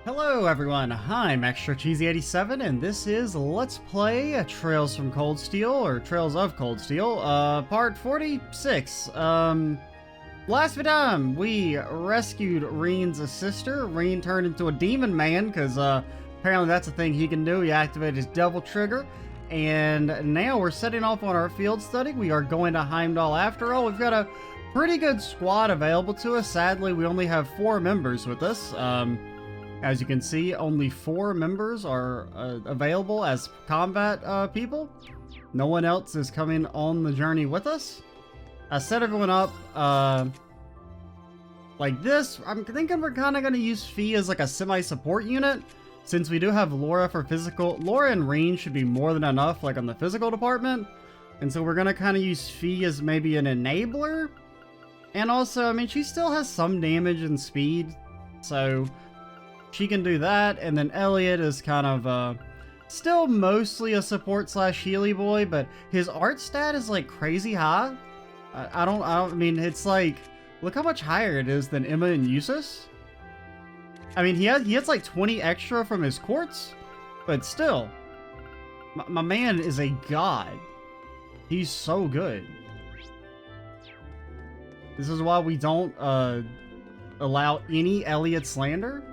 Hello everyone, I'm Extra Cheesy 87 and this is Let's Play Trails from Cold Steel, or Trails of Cold Steel, part 46. Last time we rescued Reen's sister. Reen turned into a demon man because apparently that's a thing he can do. He activated his devil trigger, and now we're setting off on our field study. We are going to Heimdallr after all. We've got a pretty good squad available to us. Sadly, we only have 4 members with us. As you can see, only 4 members are available as combat people. No one else is coming on the journey with us. I set everyone up like this. I'm thinking we're kind of going to use Fee as like a semi-support unit, since we do have Laura for physical. Laura and Reen should be more than enough, like on the physical department. And so we're going to kind of use Fee as maybe an enabler. And also, I mean, she still has some damage and speed, so she can do that. And then Elliot is kind of still mostly a support slash Healy boy, but his art stat is like crazy high. I mean, it's like, look how much higher it is than Emma and Eustace. I mean, he has like 20 extra from his quartz, but still, my man is a god. He's so good. This is why we don't allow any Elliot slander.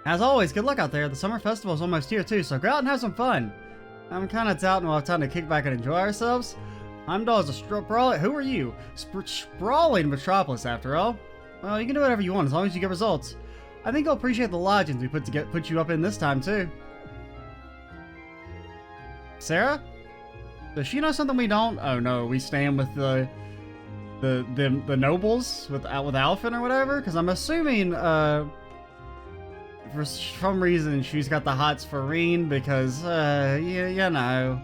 As always, good luck out there. The summer festival is almost here too, so go out and have some fun. I'm kind of doubting we'll have time to kick back and enjoy ourselves. Heimdallr is a sprawling. Who are you? Sprawling metropolis, after all. Well, you can do whatever you want as long as you get results. I think you'll appreciate the lodgings we put you up in this time too. Sarah? Does she know something we don't? Oh no, we stand with the nobles with Alphen or whatever. Because I'm assuming for some reason she's got the hots for Reen because you know.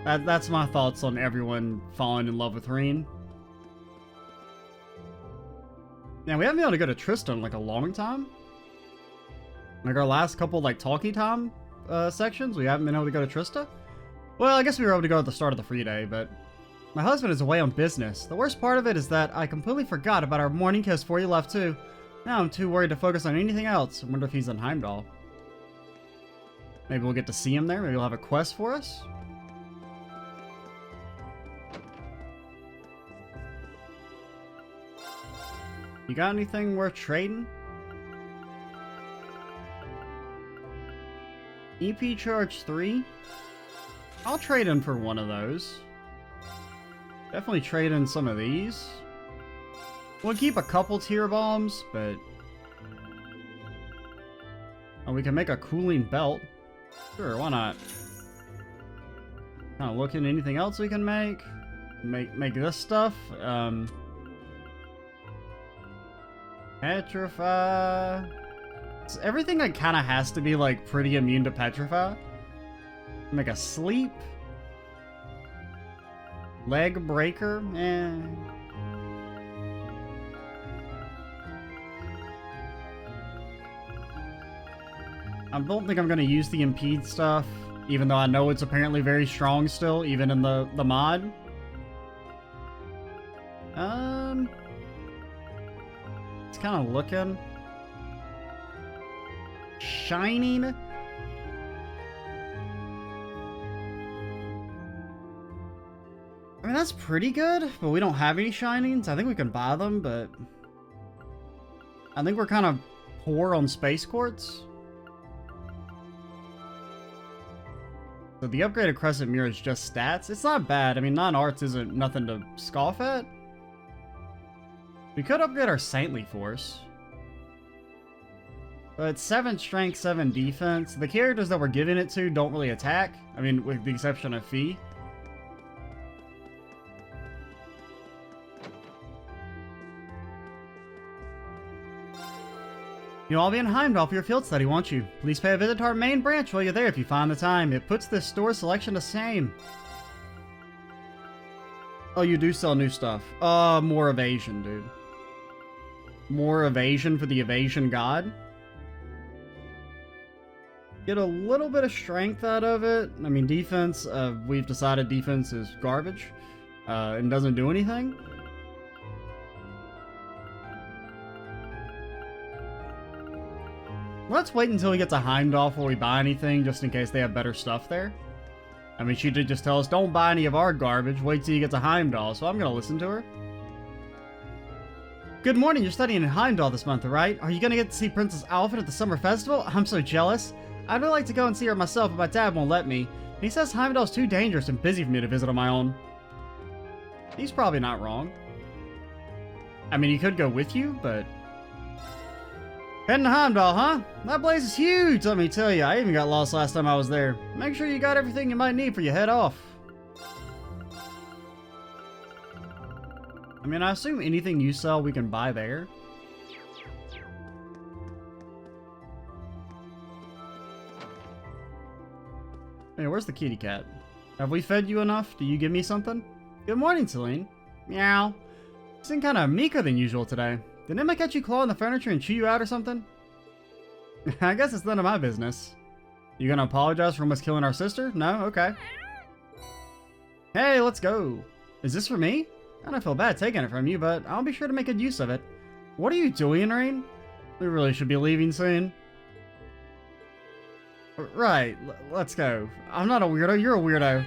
That's my thoughts on everyone falling in love with Reen. Now, we haven't been able to go to Tristan in like a long time. Like our last couple like talkie time sections, we haven't been able to go to Trista. Well, I guess we were able to go at the start of the free day, but my husband is away on business. The worst part of it is that I completely forgot about our morning kiss before you left too. Now I'm too worried to focus on anything else. I wonder if he's in Heimdallr. Maybe we'll get to see him there. Maybe he'll have a quest for us. You got anything worth trading? EP charge 3? I'll trade in for one of those. Definitely trade in some of these. We'll keep a couple tier bombs, but oh, we can make a cooling belt. Sure, why not? Kind of looking at anything else we can make. Make this stuff. Petrify. So everything like kind of has to be like pretty immune to petrify. Make a sleep. Leg breaker. I don't think I'm going to use the impede stuff, even though I know it's apparently very strong still, even in the mod. It's kind of looking. Shining. I mean, that's pretty good, but we don't have any shinings. I think we can buy them, but I think we're kind of poor on space quartz. So the upgraded crescent mirror is just stats. It's not bad. I mean, non-arts isn't nothing to scoff at. We could upgrade our saintly force. But 7 strength, 7 defense. The characters that we're giving it to don't really attack. I mean, with the exception of Fee. You'll all be in Heimdallr for your field study, won't you? Please pay a visit to our main branch while you're there if you find the time. It puts this store selection to shame. Oh, you do sell new stuff. More evasion, dude. More evasion for the evasion god. Get a little bit of strength out of it. I mean, defense, we've decided defense is garbage. and doesn't do anything? Let's wait until we get to Heimdallr before we buy anything, just in case they have better stuff there. I mean, she did just tell us, don't buy any of our garbage, wait till you get to Heimdallr, so I'm gonna listen to her. Good morning, you're studying in Heimdallr this month, right? Are you gonna get to see Princess Alphen at the summer festival? I'm so jealous. I'd really like to go and see her myself, but my dad won't let me. He says Heimdallr's too dangerous and busy for me to visit on my own. He's probably not wrong. I mean, he could go with you, but... Heading to Heimdallr, huh? That place is huge, let me tell you. I even got lost last time I was there. Make sure you got everything you might need for your head off. I mean, I assume anything you sell we can buy there. Hey, where's the kitty cat? Have we fed you enough? Do you give me something? Good morning, Celine. Meow. You seem kind of meeker than usual today. Did Emma catch you clawing the furniture and chew you out or something? I guess it's none of my business. You gonna apologize for almost killing our sister? No? Okay. Hey, let's go. Is this for me? I don't feel bad taking it from you, but I'll be sure to make good use of it. What are you doing, Rain? We really should be leaving soon. Right, let's go. I'm not a weirdo, you're a weirdo.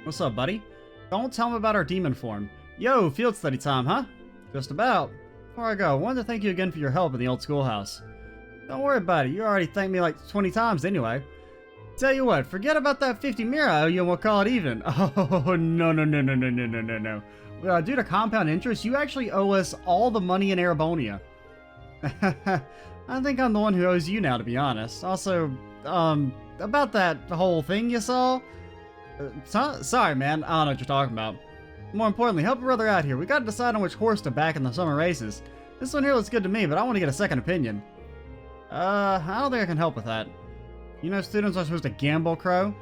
What's up, buddy? Don't tell him about our demon form. Yo, field study time, huh? Just about. Before I go, I wanted to thank you again for your help in the old schoolhouse. Don't worry about it, you already thanked me like 20 times anyway. Tell you what, forget about that 50 mira I owe you and we'll call it even. Oh, no. Due to compound interest, you actually owe us all the money in Arabonia. I think I'm the one who owes you now, to be honest. Also, about that whole thing you saw... sorry, man. I don't know what you're talking about. More importantly, help a brother out here. We gotta decide on which horse to back in the summer races. This one here looks good to me, but I want to get a second opinion. I don't think I can help with that. You know students are supposed to gamble, Crow?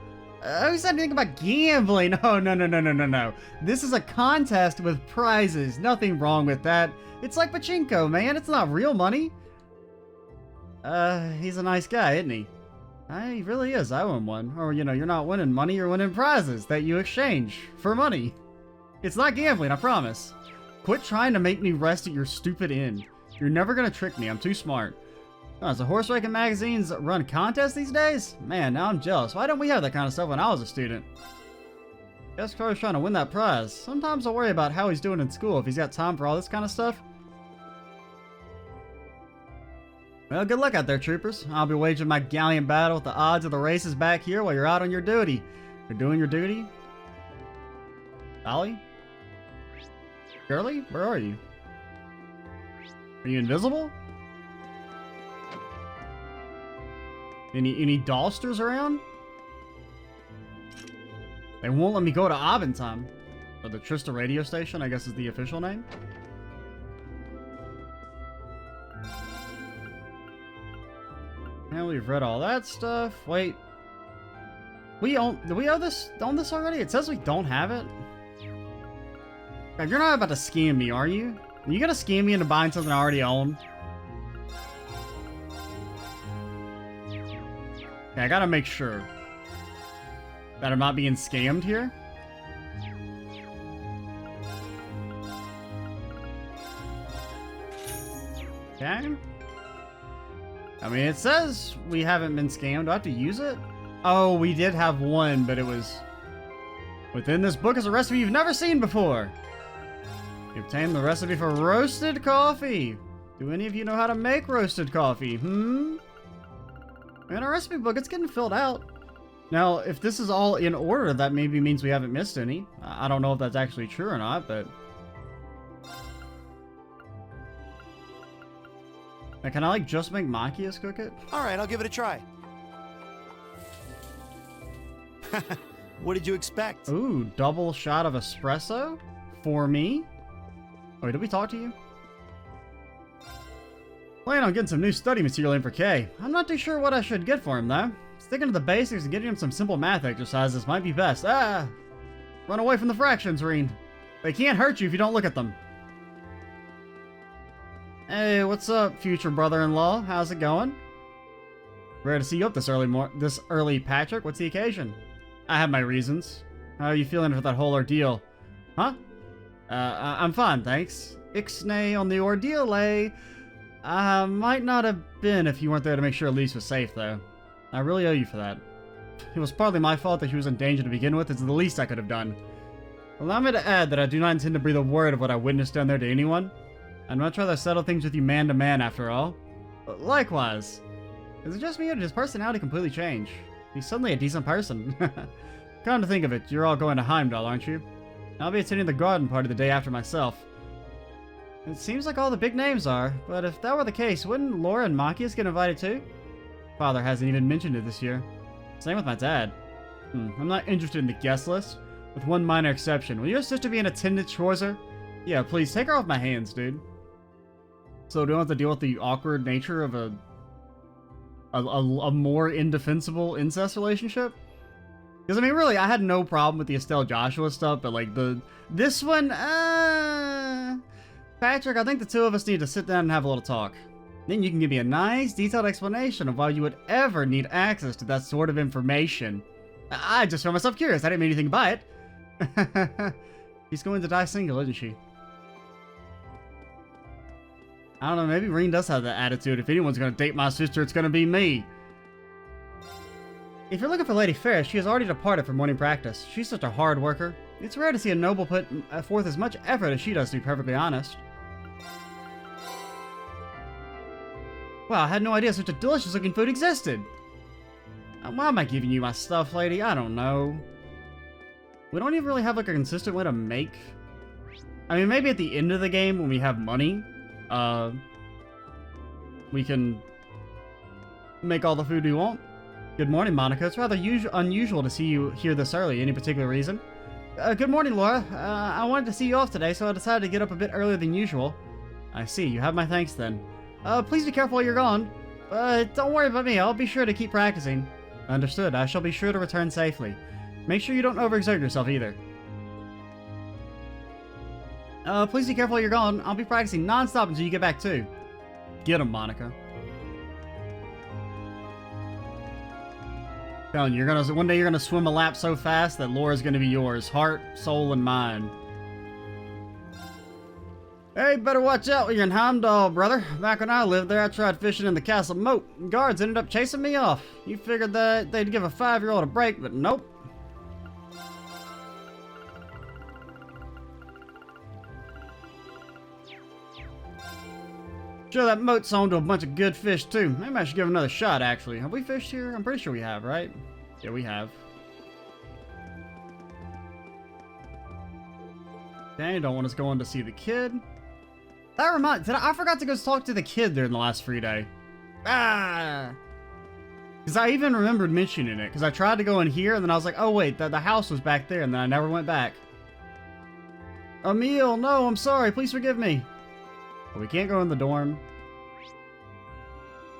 Who said anything about gambling? Oh, no. This is a contest with prizes. Nothing wrong with that. It's like pachinko, man. It's not real money. He's a nice guy, isn't he? He really is. I owe him one. Or, you know, you're not winning money, you're winning prizes that you exchange for money. It's not gambling, I promise. Quit trying to make me rest at your stupid inn. You're never gonna trick me, I'm too smart. Oh, is the horse racing magazines run contests these days? Man, now I'm jealous. Why didn't we have that kind of stuff when I was a student? Guess Crow's trying to win that prize. Sometimes I worry about how he's doing in school, if he's got time for all this kind of stuff. Well, good luck out there, troopers. I'll be waging my gallant battle with the odds of the races back here while you're out on your duty. You're doing your duty? Dolly? Shirley? Where are you? Are you invisible? Any Dollsters around? They won't let me go to Abentime. Or the Trista radio station, I guess is the official name. Now we've read all that stuff. Wait. Do we own this already? It says we don't have it. God, you're not about to scam me, are you? Are you gonna scam me into buying something I already own? Okay, I gotta make sure that I'm not being scammed here. Okay. I mean, it says we haven't been scammed. Do I have to use it? Oh, we did have one, but it was... Within this book is a recipe you've never seen before. You obtained the recipe for roasted coffee. Do any of you know how to make roasted coffee? In our recipe book, it's getting filled out. Now, if this is all in order, that maybe means we haven't missed any. I don't know if that's actually true or not, but... Now, can I, like, just make Machias cook it? Alright, I'll give it a try. What did you expect? Ooh, double shot of espresso? For me? Wait, did we talk to you? Plan on getting some new study material in for Kay. I'm not too sure what I should get for him, though. Sticking to the basics and getting him some simple math exercises might be best. Run away from the fractions, Reen. They can't hurt you if you don't look at them. Hey, what's up, future brother-in-law? How's it going? Rare to see you up this early, Patrick. What's the occasion? I have my reasons. How are you feeling for that whole ordeal? Huh? I'm fine, thanks. Ixnay on the ordeal, eh? Might not have been if you weren't there to make sure Elise was safe, though. I really owe you for that. It was partly my fault that she was in danger to begin with. It's the least I could have done. Allow me to add that I do not intend to breathe a word of what I witnessed down there to anyone. I'd much rather settle things with you man to man, after all. Likewise. Is it just me or did his personality completely change? He's suddenly a decent person. Come to think of it, you're all going to Heimdallr, aren't you? I'll be attending the garden party the day after myself. It seems like all the big names are, but if that were the case, wouldn't Laura and Machias get invited too? Father hasn't even mentioned it this year. Same with my dad. I'm not interested in the guest list, with one minor exception. Will your sister be in attendance, Schwarzer? Yeah, please, take her off my hands, dude. So do I have to deal with the awkward nature of a more indefensible incest relationship? Because, I mean, really, I had no problem with the Estelle Joshua stuff, but, like, this one, Patrick, I think the two of us need to sit down and have a little talk. Then you can give me a nice, detailed explanation of why you would ever need access to that sort of information. I just found myself curious. I didn't mean anything by it. She's going to die single, isn't she? I don't know, maybe Reen does have that attitude. If anyone's going to date my sister, it's going to be me. If you're looking for Lady Ferris, she has already departed for morning practice. She's such a hard worker. It's rare to see a noble put forth as much effort as she does, to be perfectly honest. Wow, I had no idea such a delicious looking food existed. Why am I giving you my stuff, lady? I don't know. We don't even really have like a consistent way to make... I mean, maybe at the end of the game when we have money, we can make all the food we want. Good morning, Monica. It's rather unusual to see you here this early. Any particular reason? Good morning, Laura. I wanted to see you off today, so I decided to get up a bit earlier than usual. I see. You have my thanks, then. Please be careful while you're gone. Don't worry about me. I'll be sure to keep practicing. Understood. I shall be sure to return safely. Make sure you don't overexert yourself, either. Please be careful while you're gone. I'll be practicing non-stop until you get back, too. Get him, Monica. Telling you, one day you're gonna swim a lap so fast that Laura's gonna be yours. Heart, soul, and mind. Hey, better watch out when you're in Heimdallr, brother. Back when I lived there, I tried fishing in the castle moat. Guards ended up chasing me off. You figured that they'd give a 5-year-old a break, but nope. Sure, that moat's home to a bunch of good fish, too. Maybe I should give it another shot, actually. Have we fished here? I'm pretty sure we have, right? Yeah, we have. Dang, don't want us going to see the kid. That reminds... I forgot to go talk to the kid during the last free day. Ah! Because I even remembered mentioning it. Because I tried to go in here, and then I was like, oh, wait, the house was back there, and then I never went back. Emil, no, I'm sorry. Please forgive me. But we can't go in the dorm.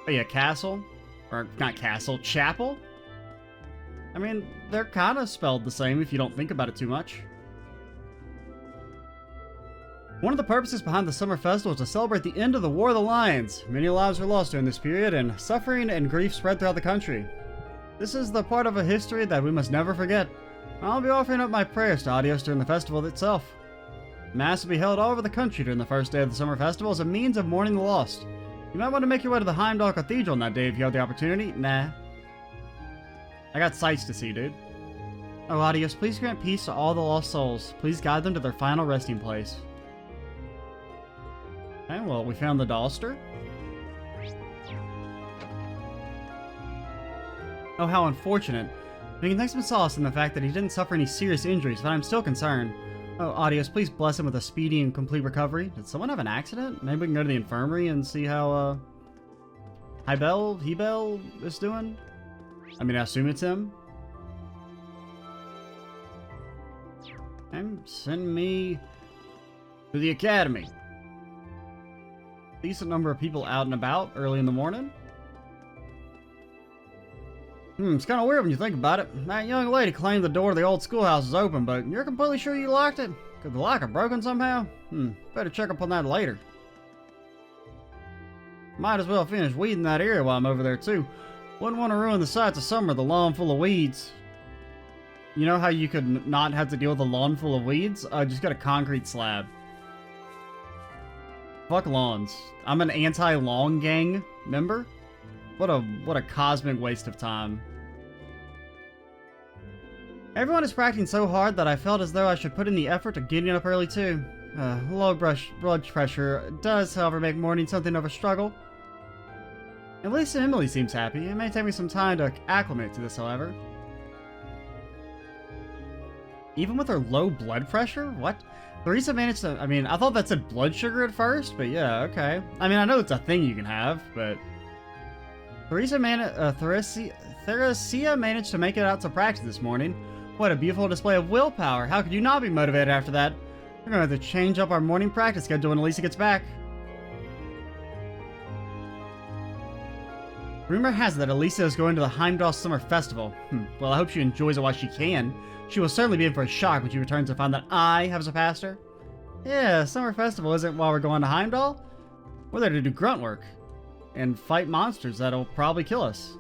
Oh, yeah, castle? Or, not castle, chapel? I mean, they're kind of spelled the same if you don't think about it too much. One of the purposes behind the summer festival is to celebrate the end of the War of the Lions. Many lives were lost during this period, and suffering and grief spread throughout the country. This is the part of a history that we must never forget. I'll be offering up my prayers to Adios during the festival itself. Mass will be held all over the country during the first day of the summer festival as a means of mourning the lost. You might want to make your way to the Heimdallr Cathedral on that day if you have the opportunity. Nah. I got sights to see, dude. Oh, Adios, please grant peace to all the lost souls. Please guide them to their final resting place. Okay, well, we found the Dollster. Oh, how unfortunate. We can take some solace in the fact that he didn't suffer any serious injuries, but I'm still concerned. Oh, Adios, please bless him with a speedy and complete recovery. Did someone have an accident? Maybe we can go to the infirmary and see how, Heimdallr is doing? I mean, I assume it's him. And send me to the academy. Decent number of people out and about early in the morning. It's kind of weird when you think about it. That young lady claimed the door to the old schoolhouse is open, but you're completely sure you locked it? Could the lock have broken somehow? Better check up on that later. Might as well finish weeding that area while I'm over there, too. Wouldn't want to ruin the sights of summer, the lawn full of weeds. You know how you could not have to deal with a lawn full of weeds? Just got a concrete slab. Fuck lawns. I'm an anti-lawn gang member. What a cosmic waste of time. Everyone is practicing so hard that I felt as though I should put in the effort of getting up early too. Low blood pressure does, however, make morning something of a struggle. At least Emily seems happy. It may take me some time to acclimate to this, however. Even with her low blood pressure? What? Theresa managed to... I mean, I thought that said blood sugar at first, but yeah, okay. I mean, I know it's a thing you can have, but... Theresia managed to make it out to practice this morning. What a beautiful display of willpower. How could you not be motivated after that? We're going to have to change up our morning practice schedule when Elisa gets back. Rumor has it that Elisa is going to the Heimdallr Summer Festival. Well, I hope she enjoys it while she can. She will certainly be in for a shock when she returns to find that I have surpassed her. Yeah, Summer Festival isn't while we're going to Heimdallr. We're there to do grunt work. And fight monsters that'll probably kill us.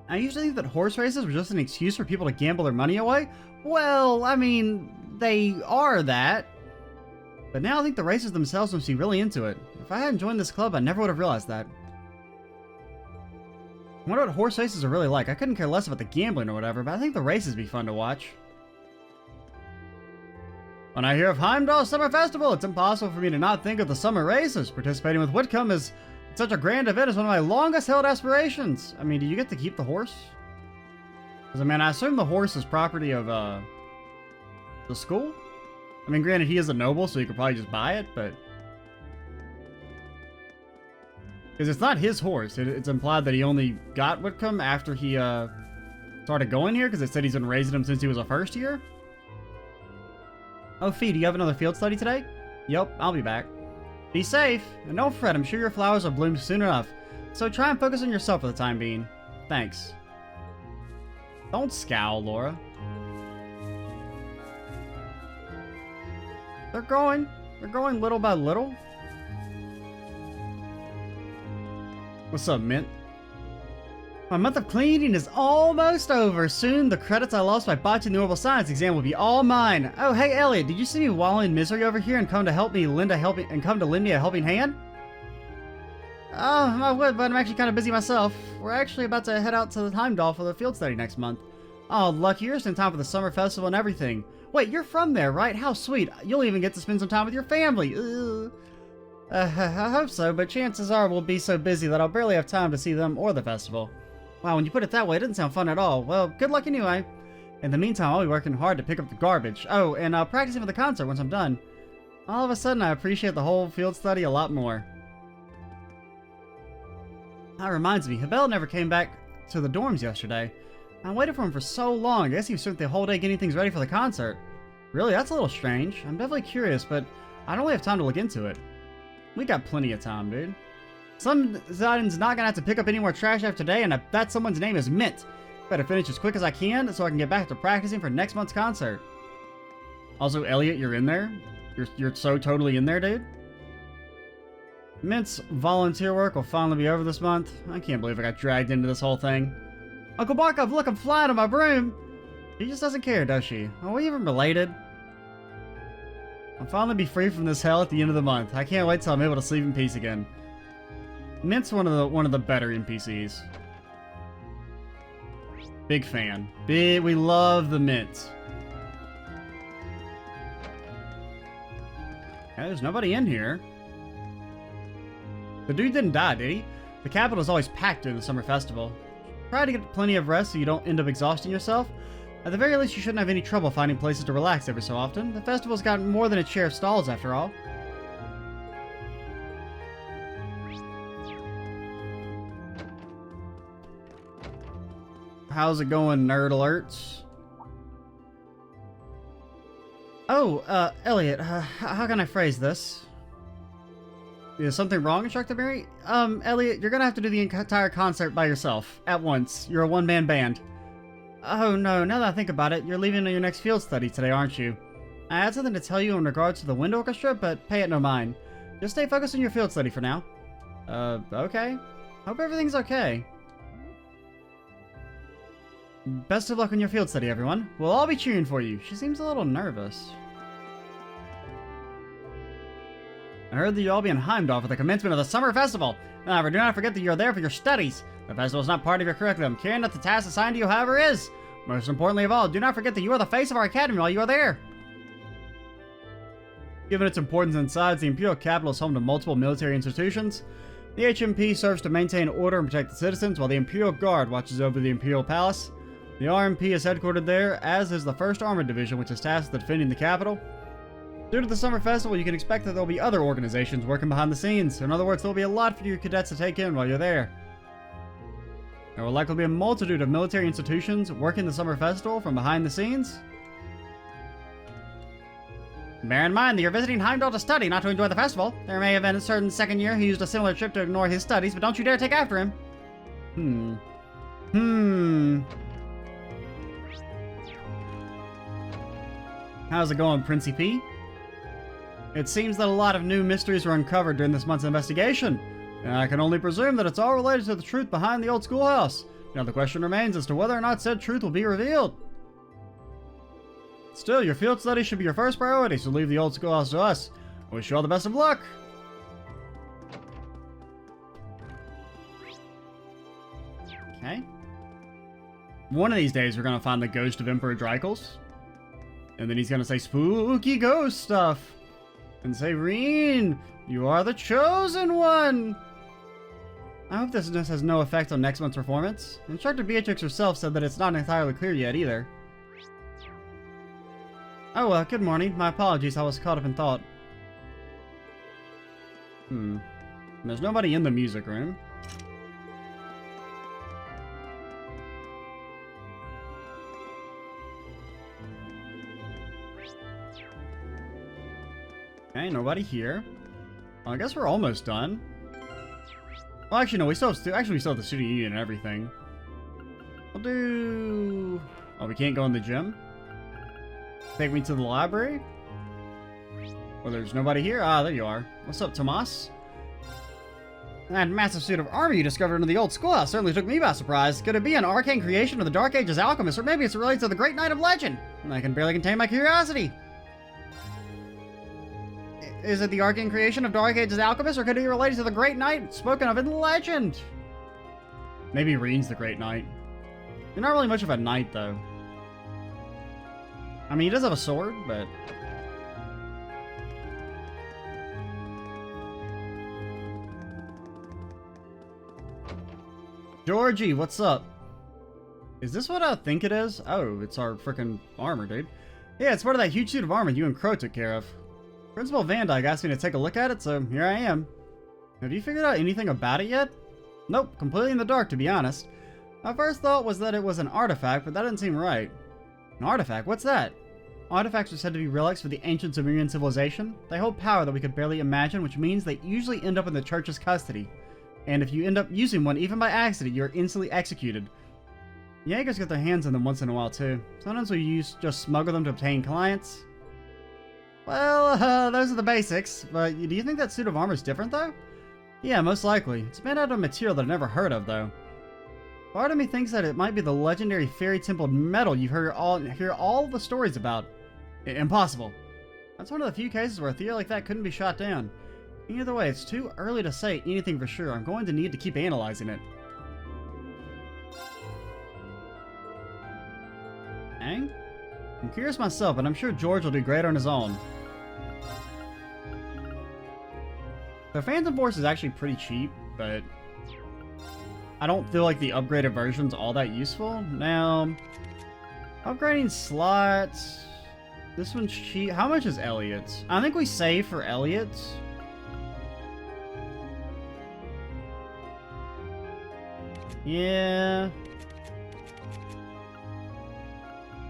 I usually think that horse races were just an excuse for people to gamble their money away. Well, I mean, they are that. But now I think the racers themselves must be really into it. If I hadn't joined this club, I never would have realized that. I wonder what horse races are really like. I couldn't care less about the gambling or whatever, but I think the races would be fun to watch. When I hear of Heimdallr Summer Festival, it's impossible for me to not think of the summer races. Participating with Whitcomb is such a grand event. Is one of my longest held aspirations. I mean, do you get to keep the horse? Because, I mean, I assume the horse is property of, the school? I mean, granted, he is a noble, so you could probably just buy it, but... Because it's not his horse. It's implied that he only got Whitcomb after he, started going here, because it said he's been raising him since he was a first year. Oh, Fee, do you have another field study today? Yep, I'll be back. Be safe, and don't fret, I'm sure your flowers will bloom soon enough. So try and focus on yourself for the time being. Thanks. Don't scowl, Laura. They're growing little by little. What's up, Mint? My month of cleaning is almost over. Soon, the credits I lost by botching the orbital science exam will be all mine. Oh, hey, Elliot, did you see me wallowing in misery over here and come to lend me a helping hand? Oh, I would, but I'm actually kind of busy myself. We're actually about to head out to the Heimdallr for the field study next month. Oh, lucky you're in time for the summer festival and everything. Wait, you're from there, right? How sweet. You'll even get to spend some time with your family. I hope so, but chances are we'll be so busy that I'll barely have time to see them or the festival. Wow, when you put it that way, it doesn't sound fun at all. Well, good luck anyway. In the meantime, I'll be working hard to pick up the garbage. Oh, and practicing for the concert once I'm done. All of a sudden, I appreciate the whole field study a lot more. That reminds me, Heimdallr never came back to the dorms yesterday. I waited for him for so long. I guess he spent the whole day getting things ready for the concert. Really, that's a little strange. I'm definitely curious, but I don't really have time to look into it. We got plenty of time, dude. Someone's not gonna have to pick up any more trash after today, and that someone's name is Mint. Better finish as quick as I can so I can get back to practicing for next month's concert. Also, Elliot, you're in there? You're so totally in there, dude? Mint's volunteer work will finally be over this month. I can't believe I got dragged into this whole thing. Uncle Barkov, look, I'm flying on my broom! She just doesn't care, does she? Are we even related? I'll finally be free from this hell at the end of the month. I can't wait till I'm able to sleep in peace again. Mint's one of the better NPCs. Big fan. We love the Mint. Okay, there's nobody in here. The dude didn't die, did he? The capital is always packed during the summer festival. Try to get plenty of rest so you don't end up exhausting yourself. At the very least, you shouldn't have any trouble finding places to relax every so often. The festival's got more than its share of stalls, after all. How's it going, nerd alerts? Oh, Elliot, how can I phrase this? Is something wrong, Instructor Mary? Elliot, you're gonna have to do the entire concert by yourself, at once. You're a one-man band. Oh no, now that I think about it, you're leaving on your next field study today, aren't you? I had something to tell you in regards to the wind orchestra, but pay it no mind. Just stay focused on your field study for now. Okay. Hope everything's okay. Best of luck on your field study, everyone. We'll all be cheering for you. She seems a little nervous. I heard that you'll all be in Heimdallr for the commencement of the summer festival. However, do not forget that you're there for your studies. The festival is not part of your curriculum. Carrying out the task assigned to you, however, is. Most importantly of all, do not forget that you are the face of our academy while you are there. Given its importance and size, the Imperial Capital is home to multiple military institutions. The HMP serves to maintain order and protect the citizens, while the Imperial Guard watches over the Imperial Palace. The RMP is headquartered there, as is the 1st Armored Division, which is tasked with defending the capital. Due to the summer festival, you can expect that there will be other organizations working behind the scenes. In other words, there will be a lot for your cadets to take in while you're there. There will likely be a multitude of military institutions working the summer festival from behind the scenes. Bear in mind that you're visiting Heimdallr to study, not to enjoy the festival. There may have been a certain second year who used a similar trip to ignore his studies, but don't you dare take after him. How's it going, Princey P? It seems that a lot of new mysteries were uncovered during this month's investigation, and I can only presume that it's all related to the truth behind the old schoolhouse. Now the question remains as to whether or not said truth will be revealed. Still, your field study should be your first priority, so leave the old schoolhouse to us. I wish you all the best of luck. Okay. One of these days we're gonna find the ghost of Emperor Drycles. And then he's gonna say spooky ghost stuff. And say, Reen, you are the chosen one! I hope this has no effect on next month's performance. Instructor Beatrix herself said that it's not entirely clear yet either. Oh well, good morning. My apologies, I was caught up in thought. There's nobody in the music room. Okay, nobody here. Well, I guess we're almost done. Well, actually, no, we still have the student union and everything. We'll do... Oh, we can't go in the gym? Take me to the library? Well, there's nobody here. Ah, there you are. What's up, Tomas? That massive suit of armor you discovered in the old schoolhouse certainly took me by surprise. Could it be an arcane creation of the Dark Ages alchemist, or maybe it's related to the Great Knight of Legend? I can barely contain my curiosity. Is it the arcane creation of Dark Ages alchemist, or could it be related to the Great Knight spoken of in legend? Maybe Reen's the Great Knight. You're not really much of a knight, though. I mean, he does have a sword, but... Georgie, what's up? Is this what I think it is? Oh, it's our frickin' armor, dude. Yeah, it's part of that huge suit of armor you and Crow took care of. Principal Van Dyke asked me to take a look at it, so here I am. Have you figured out anything about it yet? Nope, completely in the dark, to be honest. My first thought was that it was an artifact, but that didn't seem right. An artifact? What's that? Artifacts are said to be relics of the ancient Sumerian civilization. They hold power that we could barely imagine, which means they usually end up in the church's custody. And if you end up using one, even by accident, you're instantly executed. Jaegers get their hands on them once in a while, too. Sometimes we just smuggle them to obtain clients. Well, those are the basics, but do you think that suit of armor is different, though? Yeah, most likely. It's made out of material that I've never heard of, though. Part of me thinks that it might be the legendary fairy templed metal you hear all the stories about. Impossible. That's one of the few cases where a theory like that couldn't be shot down. Either way, it's too early to say anything for sure. I'm going to need to keep analyzing it. Dang? I'm curious myself, but I'm sure George will do great on his own. The Phantom Force is actually pretty cheap, but I don't feel like the upgraded version's all that useful. Now, upgrading slots... This one's cheap. How much is Elliot's? I think we save for Elliot's. Yeah.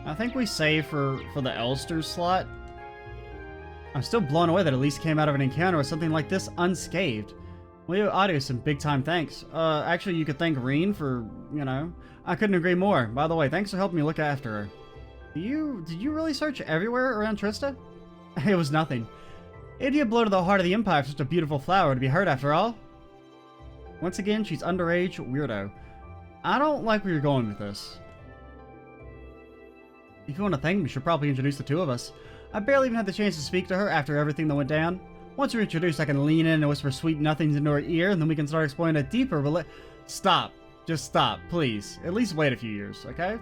I think we save for the Elster slot. I'm still blown away that at least came out of an encounter with something like this unscathed. Leo Audio, some big time thanks. Actually, you could thank Reen for, you know. I couldn't agree more. By the way, thanks for helping me look after her. Did you really search everywhere around Trista? It was nothing. It'd be a blow to the heart of the Empire for such a beautiful flower to be hurt after all. Once again, she's underage, weirdo. I don't like where you're going with this. If you want to thank me, you should probably introduce the two of us. I barely even had the chance to speak to her after everything that went down. Once we're introduced, I can lean in and whisper sweet nothings into her ear, and then we can start exploring a deeper Stop. Just stop, please. At least wait a few years, okay?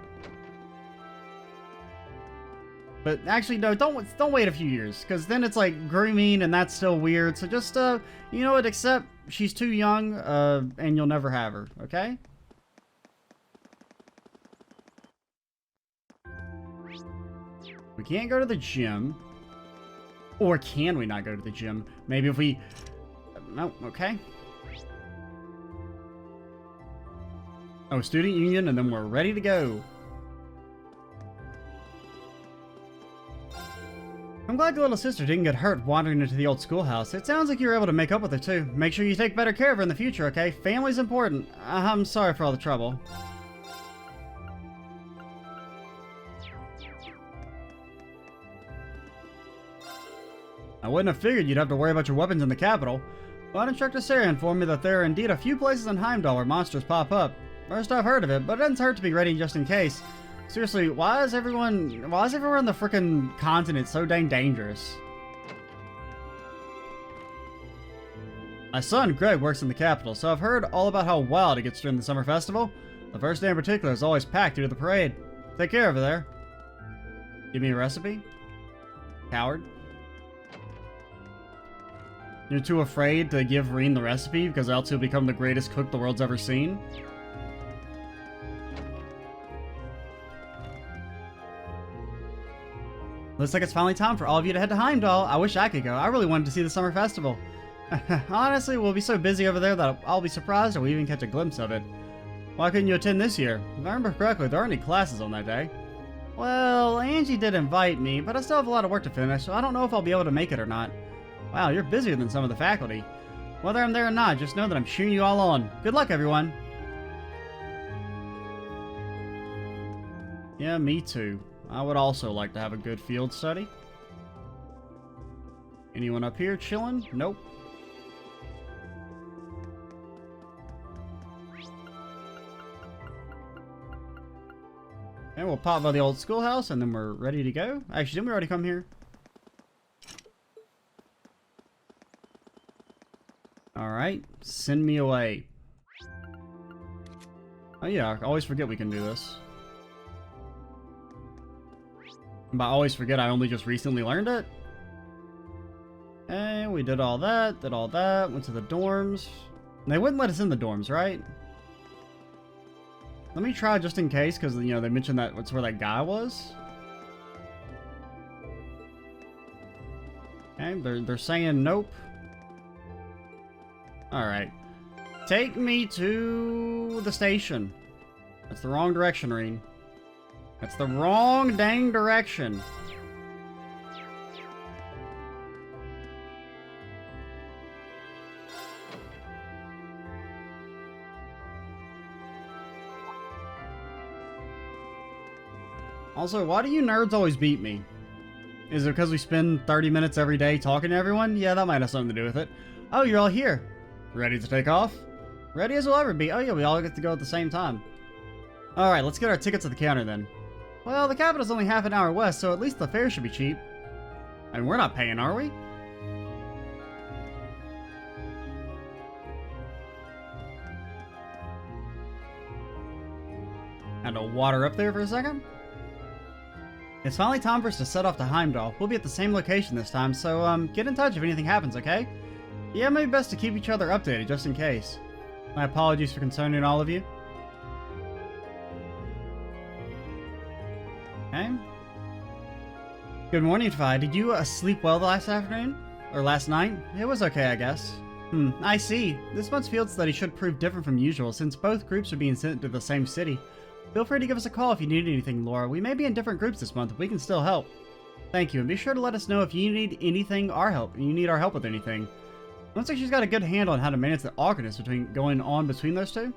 But actually, no, don't wait a few years, because then it's like grooming, and that's still weird. So just, you know what, accept she's too young, and you'll never have her, okay? We can't go to the gym. Or can we not go to the gym? Maybe if we... No, okay. Oh, student union, and then we're ready to go. I'm glad your little sister didn't get hurt wandering into the old schoolhouse. It sounds like you were able to make up with her too. Make sure you take better care of her in the future, okay? Family's important. I'm sorry for all the trouble. I wouldn't have figured you'd have to worry about your weapons in the capital. But Instructor Sarah informed me that there are indeed a few places in Heimdallr where monsters pop up. First I've heard of it, but it doesn't hurt to be ready just in case. Seriously, why is everyone in the frickin' continent so dang dangerous? My son, Greg, works in the capital, so I've heard all about how wild it gets during the summer festival. The first day in particular is always packed due to the parade. Take care over there. Give me a recipe? Coward. You're too afraid to give Reen the recipe because else he'll become the greatest cook the world's ever seen? Looks like it's finally time for all of you to head to Heimdallr. I wish I could go. I really wanted to see the summer festival. Honestly, we'll be so busy over there that I'll be surprised if we even catch a glimpse of it. Why couldn't you attend this year? If I remember correctly, there aren't any classes on that day. Well, Angie did invite me, but I still have a lot of work to finish, so I don't know if I'll be able to make it or not. Wow, you're busier than some of the faculty. Whether I'm there or not, just know that I'm cheering you all on. Good luck, everyone. Yeah, me too. I would also like to have a good field study. Anyone up here chilling? Nope. And we'll pop by the old schoolhouse and then we're ready to go. Actually, didn't we already come here? Alright, send me away. Oh yeah, I always forget we can do this. And by always forget, I only just recently learned it. And we did all that, went to the dorms. They wouldn't let us in the dorms, right? Let me try just in case, because, you know, they mentioned that that's where that guy was. Okay, they're saying nope. Alright. Take me to the station. That's the wrong direction, Reen. That's the wrong dang direction. Also, why do you nerds always beat me? Is it because we spend 30 minutes every day talking to everyone? Yeah, that might have something to do with it. Oh, you're all here. Ready to take off? Ready as we'll ever be. Oh yeah, we all get to go at the same time. Alright, let's get our tickets at the counter then. Well, the capital's only half an hour west, so at least the fare should be cheap. And we're not paying, are we? Had to water up there for a second. It's finally time for us to set off to Heimdallr. We'll be at the same location this time, so get in touch if anything happens, okay? Yeah, maybe best to keep each other updated just in case. My apologies for concerning all of you. Okay. Good morning, Fi. Did you sleep well last afternoon? Or last night? It was okay, I guess. I see. This month's field study should prove different from usual since both groups are being sent to the same city. Feel free to give us a call if you need anything, Laura. We may be in different groups this month, but we can still help. Thank you, and be sure to let us know if you need anything, you need our help with anything. Looks like she's got a good handle on how to manage the awkwardness going on between those two.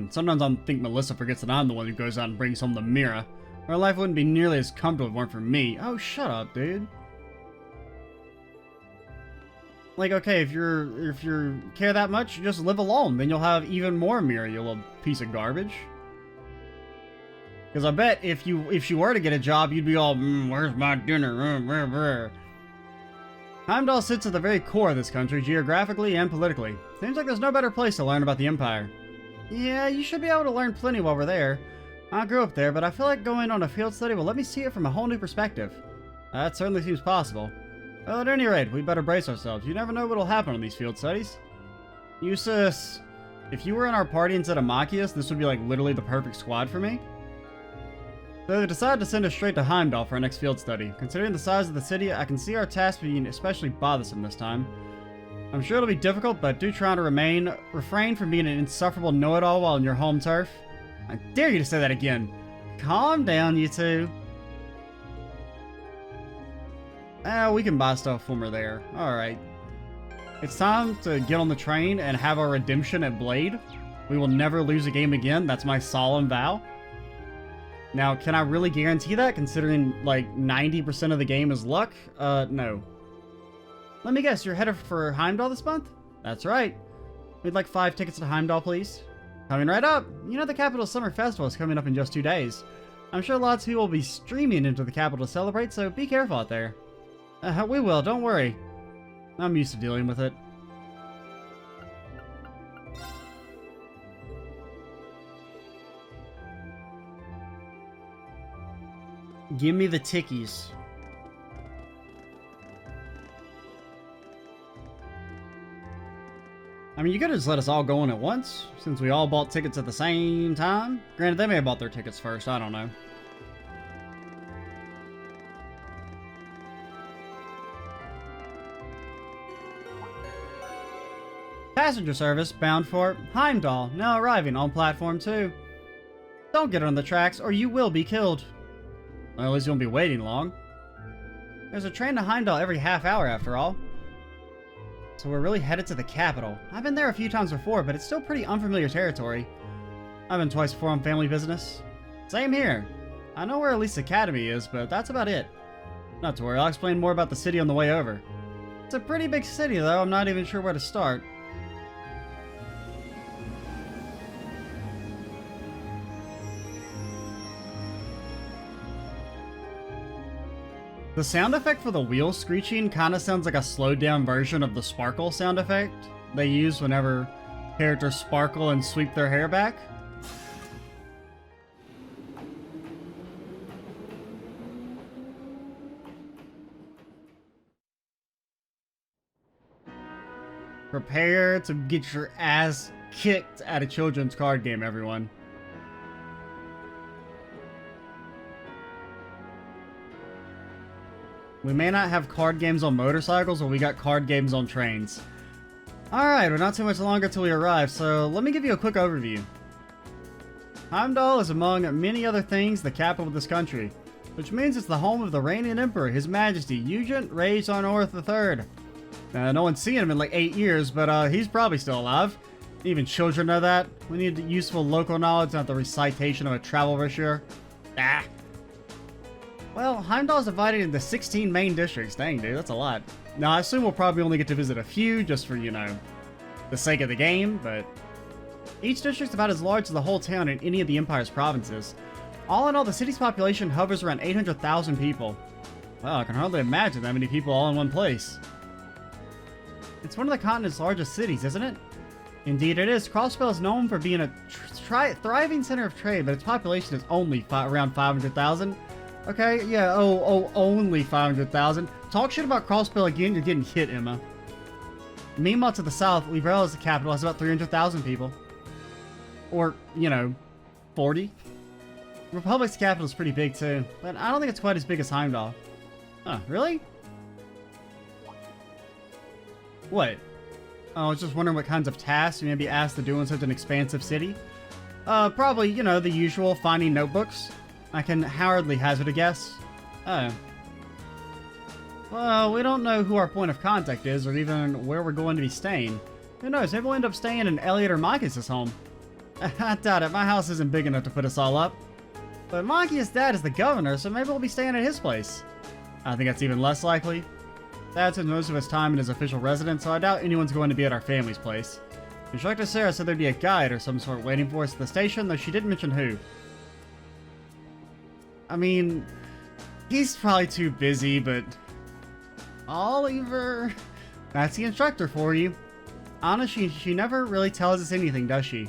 Sometimes I think Melissa forgets that I'm the one who goes out and brings home the mirror. Her life wouldn't be nearly as comfortable if it weren't for me. Oh, shut up, dude. Like, okay, if you care that much, just live alone. Then you'll have even more mirror, you little piece of garbage. Because I bet if you were to get a job, you'd be all, where's my dinner? Heimdallr sits at the very core of this country, geographically and politically. Seems like there's no better place to learn about the Empire. Yeah, you should be able to learn plenty while we're there. I grew up there, but I feel like going on a field study will let me see it from a whole new perspective. That certainly seems possible. Well, at any rate, we better brace ourselves. You never know what'll happen on these field studies. Eustace, if you were in our party instead of Machias, this would be like literally the perfect squad for me. So they decided to send us straight to Heimdallr for our next field study. Considering the size of the city, I can see our task being especially bothersome this time. I'm sure it'll be difficult, but do try to refrain from being an insufferable know-it-all while on your home turf. I dare you to say that again. Calm down, you two. We can buy stuff when we're there. Alright. It's time to get on the train and have our redemption at Blade. We will never lose a game again. That's my solemn vow. Now, can I really guarantee that, considering, like, 90% of the game is luck? No. Let me guess, you're headed for Heimdallr this month? That's right. We'd like 5 tickets to Heimdallr, please. Coming right up. You know the Capital Summer Festival is coming up in just 2 days. I'm sure lots of people will be streaming into the capital to celebrate, so be careful out there. We will, don't worry. I'm used to dealing with it. Give me the tickies. I mean, you could just let us all go in at once, since we all bought tickets at the same time. Granted, they may have bought their tickets first, I don't know. Passenger service bound for Heimdallr, now arriving on platform 2. Don't get on the tracks or you will be killed. Well, at least you won't be waiting long. There's a train to Heimdallr every half hour after all. So we're really headed to the capital. I've been there a few times before, but it's still pretty unfamiliar territory. I've been twice before on family business. Same here. I know where Elise Academy is, but that's about it. Not to worry, I'll explain more about the city on the way over. It's a pretty big city though, I'm not even sure where to start. The sound effect for the wheel screeching kind of sounds like a slowed down version of the sparkle sound effect they use whenever characters sparkle and sweep their hair back. Prepare to get your ass kicked at a children's card game, everyone. We may not have card games on motorcycles, but we got card games on trains. Alright, we're not too much longer till we arrive, so let me give you a quick overview. Heimdallr is among many other things the capital of this country, which means it's the home of the reigning emperor, His Majesty Eugent Rhaegarnorth III. No one's seen him in like 8 years, but he's probably still alive. Even children know that. We need useful local knowledge, not the recitation of a travel brochure. Ah. Well, Heimdallr is divided into 16 main districts. Dang, dude, that's a lot. Now, I assume we'll probably only get to visit a few, just for, you know, the sake of the game, but each district's about as large as the whole town in any of the Empire's provinces. All in all, the city's population hovers around 800,000 people. Well, I can hardly imagine that many people all in one place. It's one of the continent's largest cities, isn't it? Indeed it is. Crossspell is known for being a thriving center of trade, but its population is only around 500,000. Okay, yeah, only 500,000. Talk shit about Crossspell again, you're getting hit, Emma. Meanwhile, to the south, Librel is the capital, has about 300,000 people. Or, you know, 40. Republic's capital is pretty big too, but I don't think it's quite as big as Heimdallr. Huh, really? What? Oh, I was just wondering what kinds of tasks you may be asked to do in such an expansive city. Probably, you know, the usual, finding notebooks. I can hardly hazard a guess. Oh. Well, we don't know who our point of contact is, or even where we're going to be staying. Who knows, maybe we'll end up staying in Elliot or Micah's home. I doubt it. My house isn't big enough to put us all up. But Monki's dad is the governor, so maybe we'll be staying at his place. I think that's even less likely. Dad spends most of his time in his official residence, so I doubt anyone's going to be at our family's place. Instructor Sarah said there'd be a guide or some sort waiting for us at the station, though she didn't mention who. I mean, he's probably too busy, but... Oliver... That's the instructor for you. Honestly, she never really tells us anything, does she?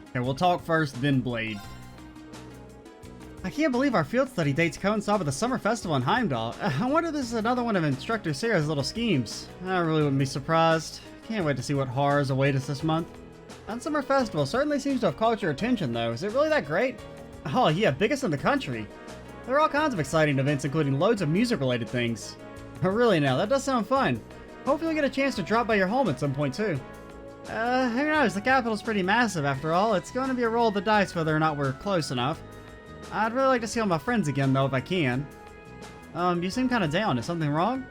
Okay, we'll talk first, then Blade. I can't believe our field study dates coincide with the summer festival in Heimdallr. I wonder if this is another one of Instructor Sarah's little schemes. I really wouldn't be surprised. Can't wait to see what horrors await us this month. That summer festival certainly seems to have caught your attention, though. Is it really that great? Oh yeah, biggest in the country. There are all kinds of exciting events, including loads of music-related things. Really now, that does sound fun. Hopefully you'll get a chance to drop by your home at some point, too. Who knows? The capital's pretty massive, after all. It's going to be a roll of the dice whether or not we're close enough. I'd really like to see all my friends again, though, if I can. You seem kind of down. Is something wrong?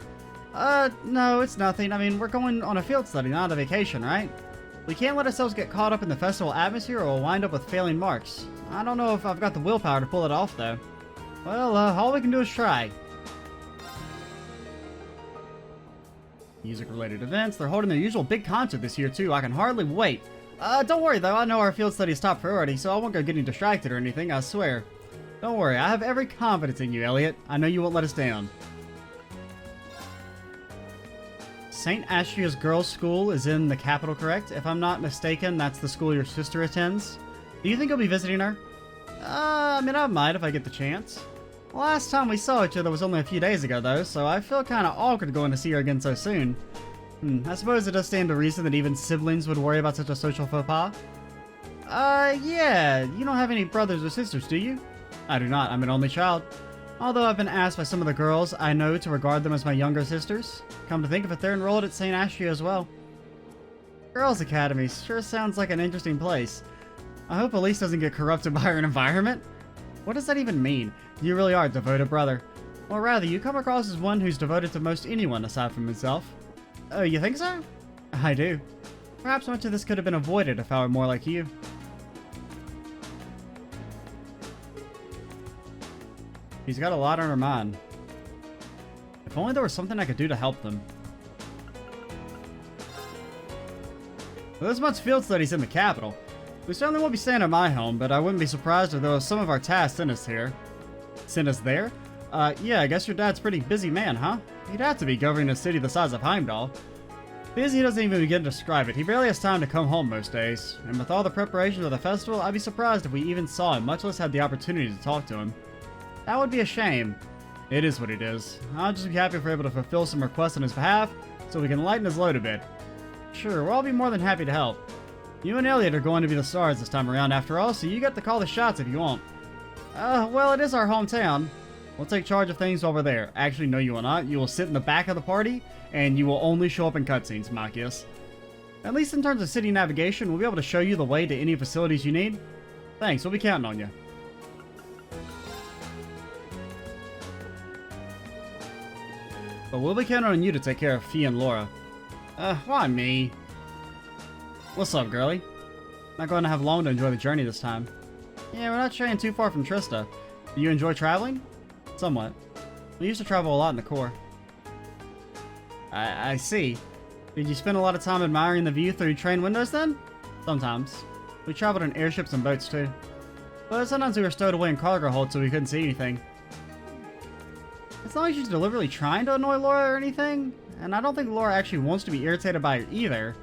No, it's nothing. I mean, we're going on a field study, not a vacation, right? We can't let ourselves get caught up in the festival atmosphere or we'll wind up with failing marks. I don't know if I've got the willpower to pull it off, though. Well, all we can do is try. Music-related events. They're holding their usual big concert this year, too. I can hardly wait. Don't worry, though. I know our field study is top priority, so I won't go getting distracted or anything, I swear. Don't worry. I have every confidence in you, Elliot. I know you won't let us down. St. Astria's Girls' School is in the capital, correct? If I'm not mistaken, that's the school your sister attends. Do you think you'll be visiting her? I mean, I might if I get the chance. Last time we saw each other was only a few days ago, though, so I feel kind of awkward going to see her again so soon. I suppose it does stand to reason that even siblings would worry about such a social faux pas. Yeah, you don't have any brothers or sisters, do you? I do not, I'm an only child. Although I've been asked by some of the girls I know to regard them as my younger sisters. Come to think of it, they're enrolled at St. Astria as well. Girls' Academy sure sounds like an interesting place. I hope Elise doesn't get corrupted by her environment. What does that even mean? You really are a devoted brother. Or rather, you come across as one who's devoted to most anyone aside from himself. Oh, you think so? I do. Perhaps much of this could have been avoided if I were more like you. She's got a lot on her mind. If only there was something I could do to help them. Well, this month's field study's in the capital. We certainly won't be staying at my home, but I wouldn't be surprised if there was some of our tasks sent us here. Sent us there? Yeah, I guess your dad's a pretty busy man, huh? He'd have to be governing a city the size of Heimdallr. Busy doesn't even begin to describe it. He barely has time to come home most days. And with all the preparations of the festival, I'd be surprised if we even saw him, much less had the opportunity to talk to him. That would be a shame. It is what it is. I'll just be happy if we're able to fulfill some requests on his behalf, so we can lighten his load a bit. Sure, we'll all be more than happy to help. You and Elliot are going to be the stars this time around after all, so you get to call the shots if you want. Well, it is our hometown. We'll take charge of things while we're there. Actually, no you will not. You will sit in the back of the party, and you will only show up in cutscenes, Machias. At least in terms of city navigation, we'll be able to show you the way to any facilities you need. Thanks, we'll be counting on you. But we'll be counting on you to take care of Fee and Laura. Why me? What's up, girlie? Not going to have long to enjoy the journey this time. Yeah, we're not straying too far from Trista. Do you enjoy traveling? Somewhat. We used to travel a lot in the Corps. I see. Did you spend a lot of time admiring the view through train windows then? Sometimes. We traveled in airships and boats too. But sometimes we were stowed away in cargo holds so we couldn't see anything. It's not like she's deliberately trying to annoy Laura or anything, and I don't think Laura actually wants to be irritated by her either.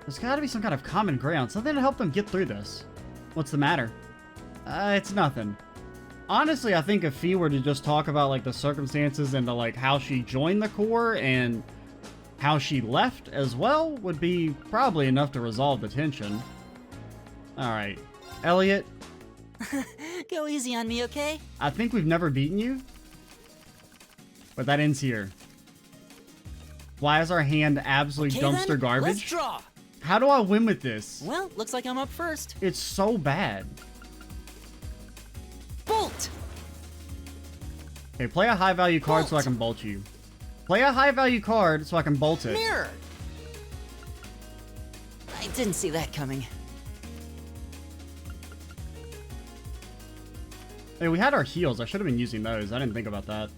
There's gotta be some kind of common ground, something to help them get through this. What's the matter? It's nothing. Honestly, I think if Fee were to just talk about like the circumstances and like how she joined the Corps and how she left as well would be probably enough to resolve the tension. Alright. Elliot. Go easy on me, okay? I think we've never beaten you. But that ends here. Why is our hand absolute Okay, dumpster then, garbage? Let's draw. How do I win with this? Well, looks like I'm up first. It's so bad. Bolt! Okay, play a high value card so I Bolt. can bolt you. Play a high value card so I can bolt it. Mirror! didn't see that coming. Hey, we had our heals. I should have been using those. I didn't think about that.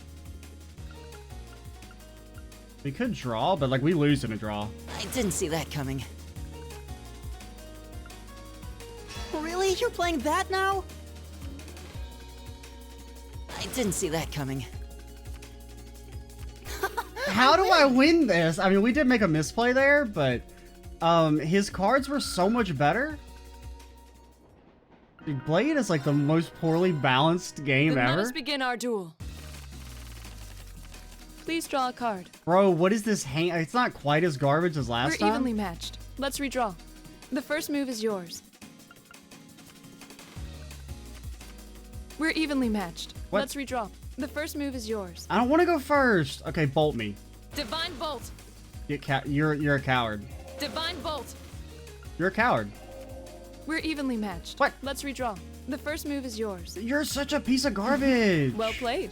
We could draw, but like we lose in a draw. I didn't see that coming. Really? You're playing that now? I didn't see that coming. How do I win this? I mean, we did make a misplay there, but his cards were so much better. Dude, Blade is like the most poorly balanced game Then ever. let us begin our duel. Please draw a card. Bro, what is this hand? It's not quite as garbage as last We're time. evenly matched. Let's redraw. The first move is yours. We're evenly matched. What? Let's redraw. The first move is yours. I don't want to go first. Okay, bolt me. Divine Bolt. You're a coward. Divine Bolt. You're a coward. We're evenly matched. What? Let's redraw. The first move is yours. You're such a piece of garbage. Well played.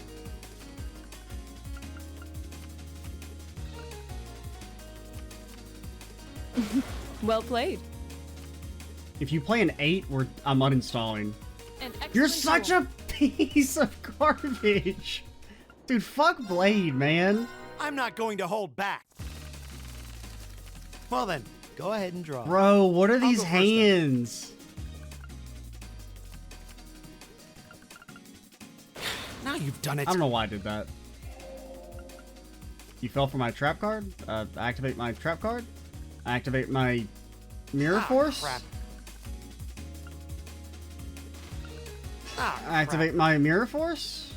Well played. If you play an 8, I'm uninstalling. An You're excellent such duel. a piece of garbage. Dude, fuck Blade, man. I'm not going to hold back. Well then, go ahead and draw. Bro, what are I'll these go first then. hands? Now you've done it. I don't know why I did that. You fell for my trap card? Activate my trap card? Activate my Mirror Force? Crap. Ah, Activate my Mirror Force?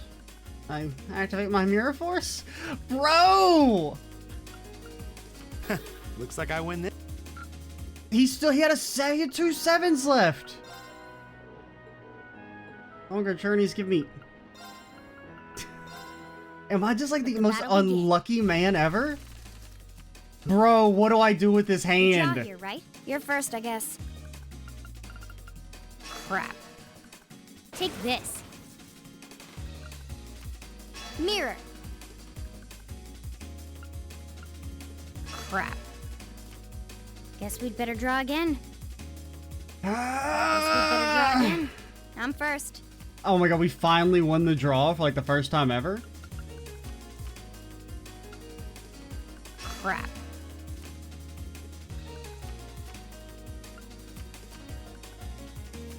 I activate my Mirror Force? Bro! crap. Looks like I win this. He had he had 2 7s left. Longer journeys give me... Am I just like the most battle begins. unlucky man ever? Bro, what do I do with this Draw hand? here, right? You're first, I guess. Crap. Take this. Mirror. Crap. Guess we'd better draw again. Guess we'd better draw again. I'm first. Oh my god, we finally won the draw for like the first time ever. Crap.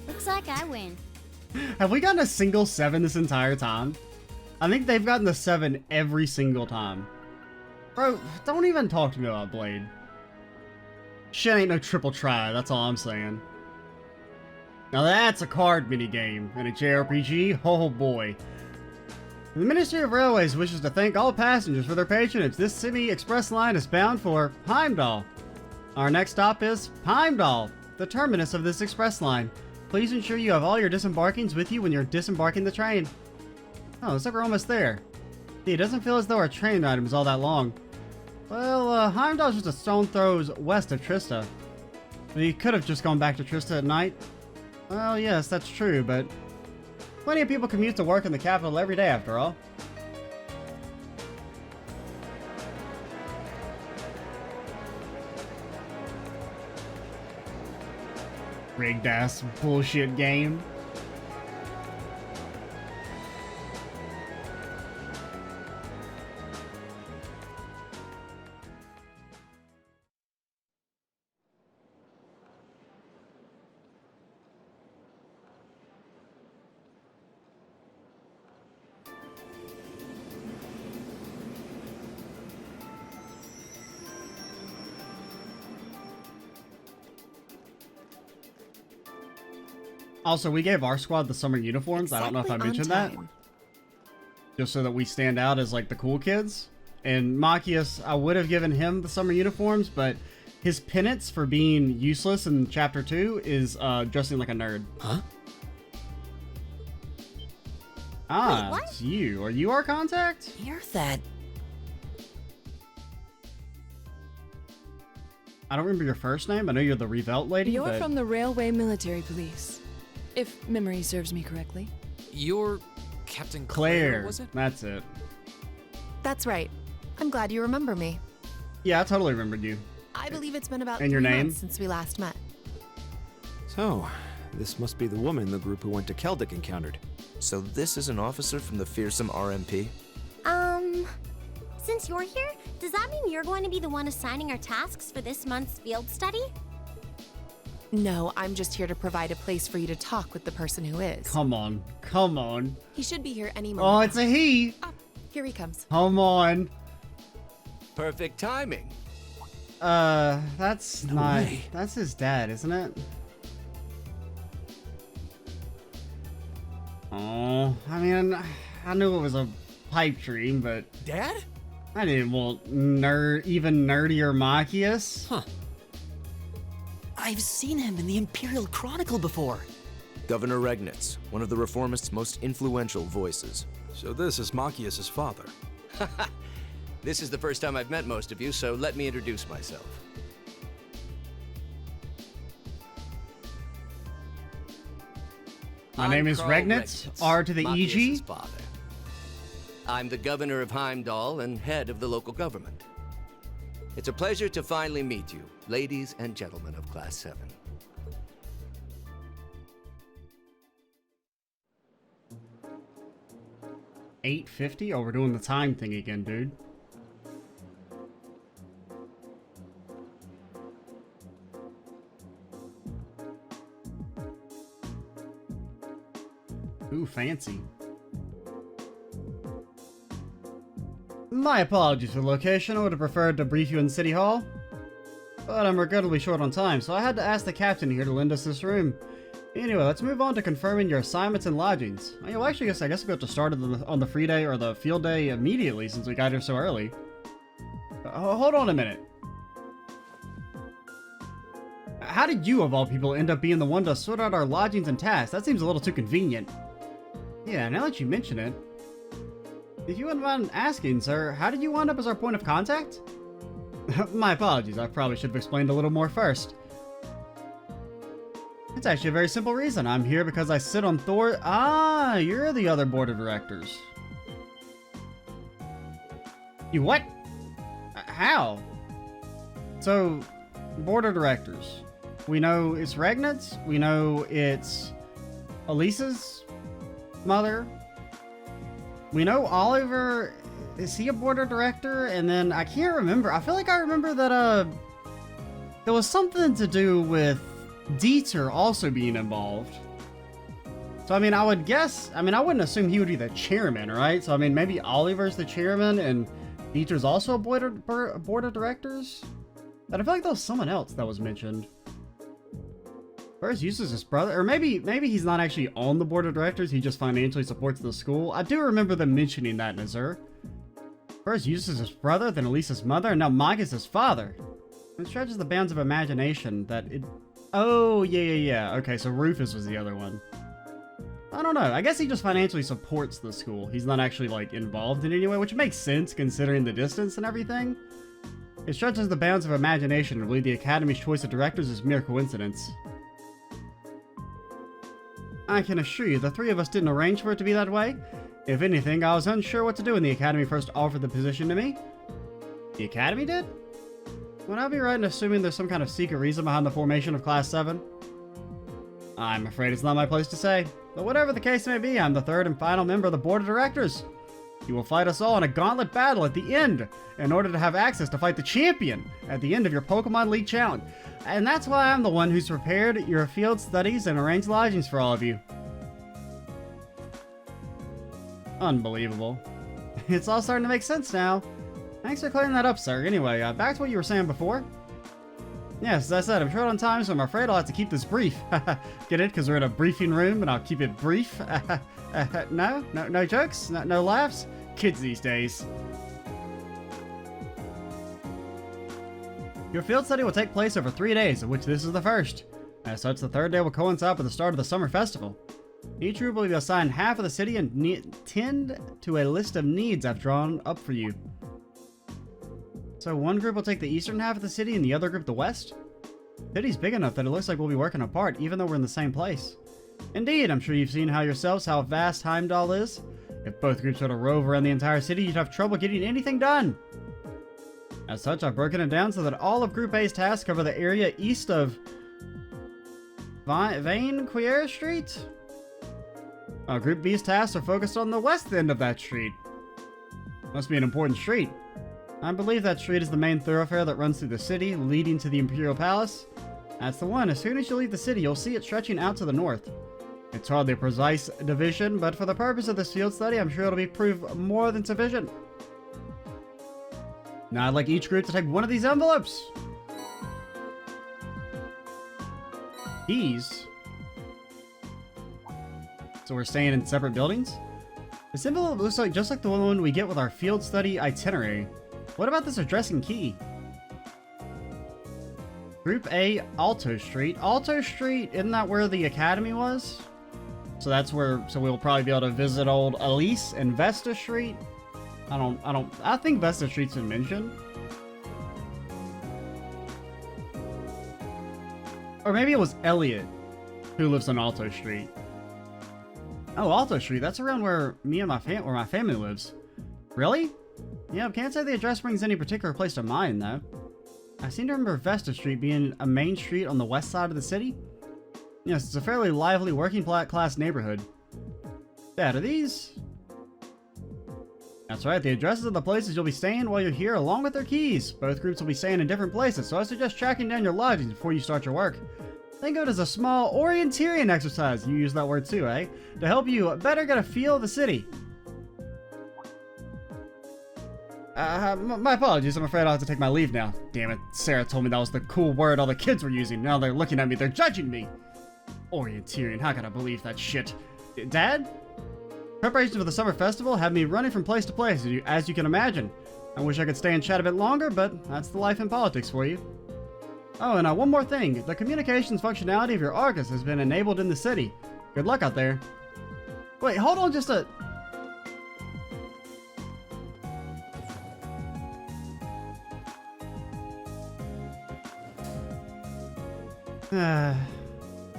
Looks like I win. Have we gotten a single 7 this entire time? I think they've gotten the 7 every single time. Bro, don't even talk to me about Blade. Shit ain't no triple try, that's all I'm saying. Now that's a card minigame in a JRPG, oh boy. The Ministry of Railways wishes to thank all passengers for their patronage. This City Express line is bound for Heimdallr. Our next stop is Heimdallr, the terminus of this express line. Please ensure you have all your disembarkings with you when you're disembarking the train. Oh, looks like we're almost there. See, it doesn't feel as though our train ride was all that long. Well, Heimdallr's just a stone throws west of Trista. We could have just gone back to Trista at night. Well, yes, that's true, but plenty of people commute to work in the capital every day after all. Rigged ass bullshit game. Also, we gave our squad the summer uniforms. I don't know if I mentioned that. Just so that we stand out as like the cool kids. And Machias, I would have given him the summer uniforms, but his penance for being useless in chapter 2 is dressing like a nerd. Huh? Ah, Wait, what? it's you. Are you our contact? You're that. I don't remember your first name. I know you're the Revolt lady, You're but... from the Railway Military Police, if memory serves me correctly. You're Captain Claire. Claire, was it? That's it. That's right. I'm glad you remember me. Yeah, I totally remembered you. I believe it's been about And your 3 name? months since we last met. So, this must be the woman in the group who went to Keldic encountered. So this is an officer from the fearsome RMP? Since you're here, does that mean you're going to be the one assigning our tasks for this month's field study? No, I'm just here to provide a place for you to talk with the person who is. Come on. Come on. He should be here any Oh, moment. it's a he. Ah, here he comes. Come on. Perfect timing. That's not... way. That's his dad, isn't it? Oh, I mean, I knew it was a pipe dream, but Dad? I didn't want even nerdier Machias. Huh. I've seen him in the Imperial Chronicle before. Governor Regnitz, one of the Reformists' most influential voices. So this is Machias' father. This is the first time I've met most of you, so let me introduce myself. My I'm name is Carl Regnitz, R to the Machias' EG. father. I'm the governor of Heimdallr and head of the local government. It's a pleasure to finally meet you, ladies and gentlemen of Class 7. $8.50? Oh, we're doing the time thing again, dude. Ooh, fancy. My apologies for the location. I would have preferred to brief you in City Hall, but I'm regrettably short on time, so I had to ask the captain here to lend us this room. Anyway, let's move on to confirming your assignments and lodgings. Oh, you'll actually, I guess we have to start on the free day or the field day immediately since we got here so early. Hold on a minute. How did you, of all people, end up being the one to sort out our lodgings and tasks? That seems a little too convenient. Yeah, now that you mention it. If you wouldn't mind asking, sir, how did you wind up as our point of contact? My apologies, I probably should have explained a little more first. It's actually a very simple reason. I'm here because I sit on Thor. Ah, you're the other board of directors. You what? How? So, board of directors. We know it's Regnitz. We know it's Elisa's mother. We know Oliver. Is he a board of director? And then I can't remember. I feel like I remember that there was something to do with Dieter also being involved. So I mean, I would guess, I wouldn't assume he would be the chairman, right? So I mean, maybe Oliver's the chairman and Dieter's also a board of directors? But I feel like there was someone else that was mentioned. First uses his brother, or maybe he's not actually on the board of directors, he just financially supports the school. I do remember them mentioning that in Azure. First uses his brother, then Elisa's mother, and now Mike is his father. It stretches the bounds of imagination that it... Oh, yeah. Okay, so Rufus was the other one. I don't know. I guess he just financially supports the school. He's not actually, like, involved in any way, which makes sense considering the distance and everything. It stretches the bounds of imagination to believe the Academy's choice of directors is mere coincidence. I can assure you, the three of us didn't arrange for it to be that way. If anything, I was unsure what to do when the Academy first offered the position to me. The Academy did? Would I be right in assuming there's some kind of secret reason behind the formation of Class 7? I'm afraid it's not my place to say. But whatever the case may be, I'm the third and final member of the Board of Directors. You will fight us all in a gauntlet battle at the end, in order to have access to fight the champion at the end of your Pokemon League Challenge. And that's why I'm the one who's prepared your field studies and arranged lodgings for all of you. Unbelievable. It's all starting to make sense now. Thanks for clearing that up, sir. Anyway, back to what you were saying before. Yes, as I said, I'm short on time, so I'm afraid I'll have to keep this brief. Get it? Because we're in a briefing room, and I'll keep it brief. No jokes? No laughs? Kids these days. Your field study will take place over 3 days, of which this is the first. As such, the third day will coincide with the start of the summer festival. Each group will be assigned half of the city and tend to a list of needs I've drawn up for you. So one group will take the eastern half of the city and the other group the west? The city's big enough that it looks like we'll be working apart, even though we're in the same place. Indeed, I'm sure you've seen how vast Heimdallr is. If both groups were to rove around the entire city, you'd have trouble getting anything done. As such, I've broken it down so that all of Group A's tasks cover the area east of Vainquire Street. Group B's tasks are focused on the west end of that street. Must be an important street. I believe that street is the main thoroughfare that runs through the city, leading to the Imperial Palace. That's the one. As soon as you leave the city, you'll see it stretching out to the north. It's hardly a precise division, but for the purpose of this field study, I'm sure it'll be prove more than sufficient. Now I'd like each group to take one of these envelopes. Keys. So we're staying in separate buildings? This envelope looks like just like the one we get with our field study itinerary. What about this address and key? Group A, Alto Street. Alto Street, isn't that where the academy was? So that's where, so we'll probably be able to visit old Elise and Vesta Street. I think Vesta Street's been mentioned. Or maybe it was Elliot who lives on Alto Street. Oh, Alto Street, that's around where my family lives. Really? Yeah, I can't say the address brings any particular place to mind, though. I seem to remember Vesta Street being a main street on the west side of the city. Yes, it's a fairly lively working class neighborhood. Dad, are these? That's right, the addresses of the places you'll be staying while you're here along with their keys. Both groups will be staying in different places, so I suggest tracking down your lodgings before you start your work. Think of it as a small orienteering exercise, you use that word too, eh? To help you better get a feel of the city. My apologies, I'm afraid I'll have to take my leave now. Damn it, Sarah told me that was the cool word all the kids were using. Now they're looking at me, they're judging me. Orienteering, how can I believe that shit? Dad? Preparations for the summer festival have me running from place to place, as you can imagine. I wish I could stay and chat a bit longer, but that's the life in politics for you. Oh, and one more thing. The communications functionality of your Argus has been enabled in the city. Good luck out there. Wait, hold on just a...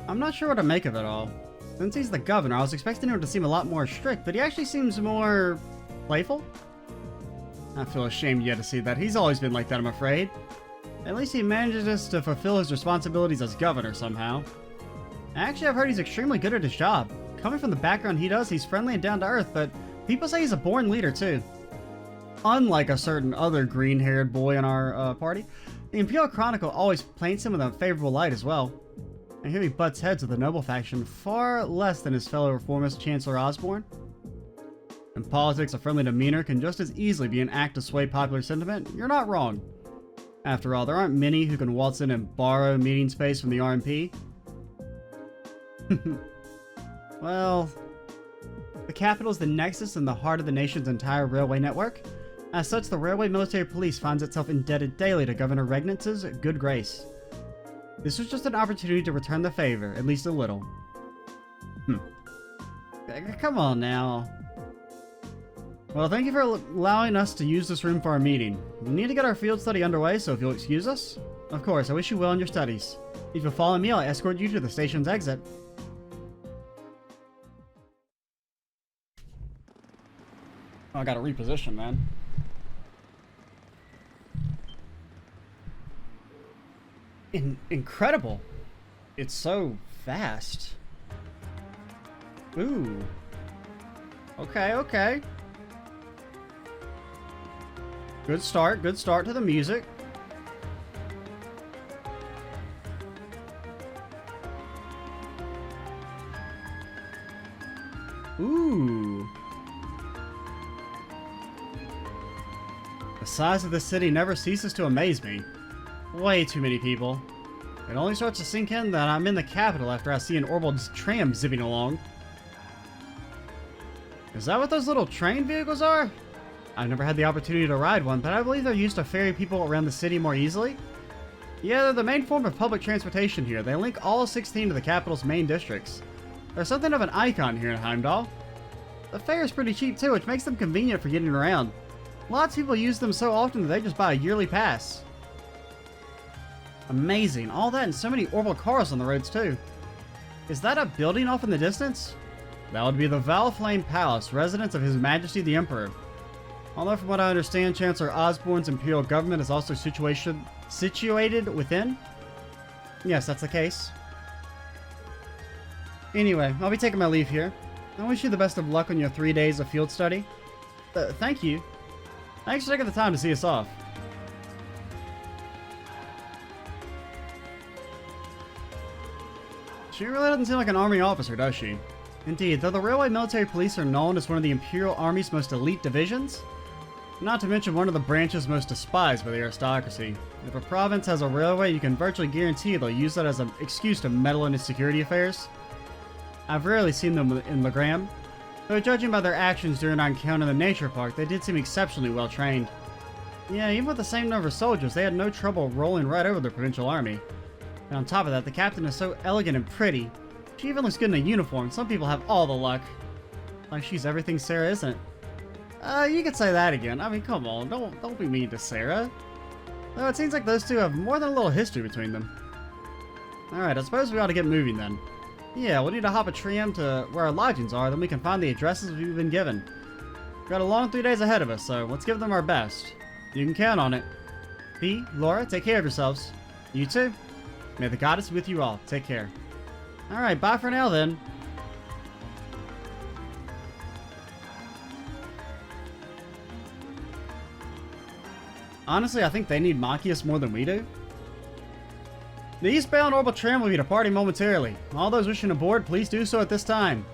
I'm not sure what to make of it all. Since he's the governor, I was expecting him to seem a lot more strict, but he actually seems more... playful? I feel ashamed yet to see that. He's always been like that, I'm afraid. At least he manages to fulfill his responsibilities as governor somehow. Actually, I've heard he's extremely good at his job. Coming from the background he does, he's friendly and down to earth, but people say he's a born leader too. Unlike a certain other green-haired boy in our party, the Imperial Chronicle always paints him in a favorable light as well. And here he butts heads with the noble faction far less than his fellow reformist Chancellor Osborne. In politics, a friendly demeanor can just as easily be an act to sway popular sentiment. You're not wrong. After all, there aren't many who can waltz in and borrow meeting space from the RMP. Well, the capital is the nexus and the heart of the nation's entire railway network. As such, the Railway Military Police finds itself indebted daily to Governor Regnitz's good grace. This was just an opportunity to return the favor, at least a little. Come on now. Well, thank you for allowing us to use this room for our meeting. We need to get our field study underway, so if you'll excuse us. Of course, I wish you well in your studies. If you'll follow me, I'll escort you to the station's exit. Oh, I gotta reposition, man. Incredible. It's so fast. Ooh. Okay, okay. Good start to the music. Ooh. The size of the city never ceases to amaze me. Way too many people. It only starts to sink in that I'm in the capital after I see an orbital tram zipping along. Is that what those little train vehicles are? I've never had the opportunity to ride one, but I believe they're used to ferry people around the city more easily. Yeah, they're the main form of public transportation here. They link all 16 of the capital's main districts. They're something of an icon here in Heimdallr. The fare is pretty cheap too, which makes them convenient for getting around. Lots of people use them so often that they just buy a yearly pass. Amazing, all that and so many orbital cars on the roads too. Is that a building off in the distance? That would be the Valflame Palace, residence of His Majesty the Emperor. Although from what I understand, Chancellor Osborne's Imperial government is also situated within. Yes, that's the case. Anyway, I'll be taking my leave here. I wish you the best of luck on your 3 days of field study. Thank you. Thanks for taking the time to see us off. She really doesn't seem like an army officer, does she? Indeed, though the Railway Military Police are known as one of the Imperial Army's most elite divisions, not to mention one of the branches most despised by the aristocracy. If a province has a railway, you can virtually guarantee they'll use that as an excuse to meddle in its security affairs. I've rarely seen them in Legram, though judging by their actions during our encounter in the nature park, they did seem exceptionally well trained. Yeah, even with the same number of soldiers, they had no trouble rolling right over the provincial army. And on top of that, the captain is so elegant and pretty. She even looks good in a uniform. Some people have all the luck. Like she's everything Sarah isn't. You could say that again. I mean, come on, don't be mean to Sarah. Though it seems like those two have more than a little history between them. Alright, I suppose we ought to get moving then. Yeah, we'll need to hop a tram to where our lodgings are, then we can find the addresses we've been given. We've got a long 3 days ahead of us, so let's give them our best. You can count on it. P, Laura, take care of yourselves. You too. May the goddess be with you all. Take care. Alright, bye for now then. Honestly, I think they need Machias more than we do. The eastbound orbital tram will be departing momentarily. All those wishing aboard, please do so at this time.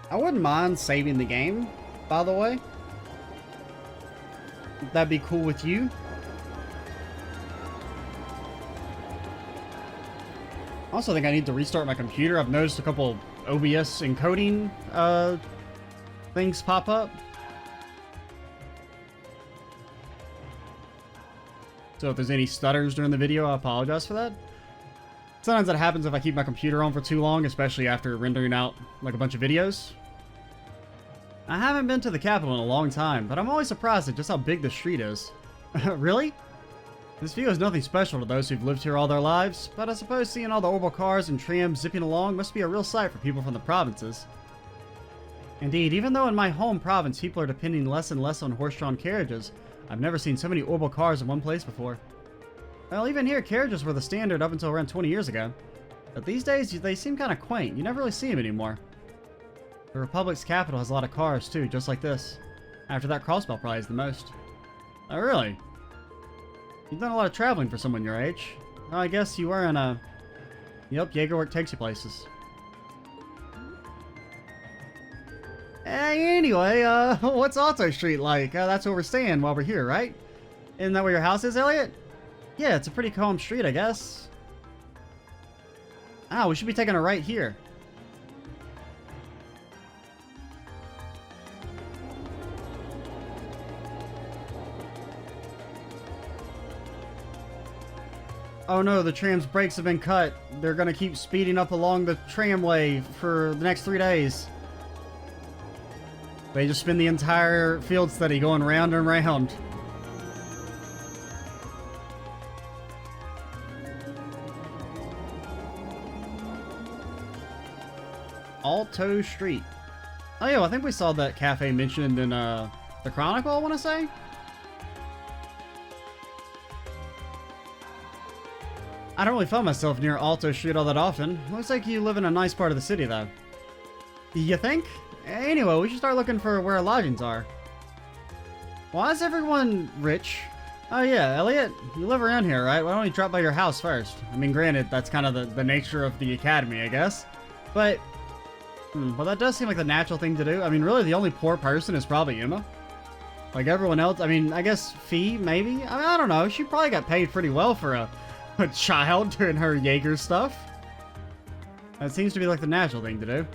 I wouldn't mind saving the game, by the way. If that'd be cool with you. Also, think I need to restart my computer. I've noticed a couple OBS encoding things pop up. So if there's any stutters during the video, I apologize for that. Sometimes that happens if I keep my computer on for too long, especially after rendering out like a bunch of videos. I haven't been to the capital in a long time, but I'm always surprised at just how big the street is. Really? This view is nothing special to those who've lived here all their lives, but I suppose seeing all the orbital cars and trams zipping along must be a real sight for people from the provinces. Indeed, even though in my home province people are depending less and less on horse-drawn carriages, I've never seen so many orbital cars in one place before. Well, even here, carriages were the standard up until around 20 years ago. But these days, they seem kind of quaint. You never really see them anymore. The Republic's capital has a lot of cars, too, just like this. After that, Crossbell probably is the most. Oh, really? You've done a lot of traveling for someone your age. Well, I guess you were in a... Yep, Jaeger work takes you places. Anyway, what's Alto Street like? That's where we're staying while we're here, right? Isn't that where your house is, Elliot? Yeah, it's a pretty calm street, I guess. Ah, we should be taking a right here. Oh no, the tram's brakes have been cut. They're gonna keep speeding up along the tramway for the next 3 days. They just spend the entire field study going round and round. Alto Street. Oh yeah, I think we saw that cafe mentioned in the Chronicle, I want to say. I don't really find myself near Alto Street all that often. Looks like you live in a nice part of the city, though. You think? Anyway, we should start looking for where our lodgings are. Why is everyone rich? Oh yeah, Elliot, you live around here, right? Why don't you drop by your house first? I mean, granted, that's kind of the nature of the academy, I guess. But, well, that does seem like the natural thing to do. I mean, really, the only poor person is probably Emma. Like everyone else, I mean, I guess Fee, maybe? I mean, I don't know. She probably got paid pretty well for a child doing her Jaeger stuff. That seems to be like the natural thing to do.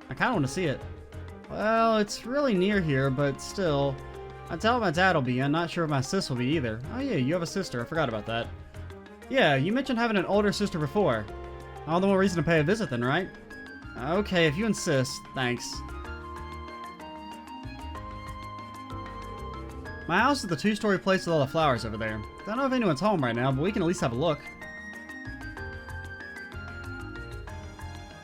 I kind of want to see it. Well, it's really near here, but still. I doubt my dad will be in. Not sure if my sis will be either. Oh yeah, you have a sister. I forgot about that. Yeah, you mentioned having an older sister before. All the more reason to pay a visit then, right? Okay, if you insist. Thanks. My house is the 2-story place with all the flowers over there. Don't know if anyone's home right now, but we can at least have a look.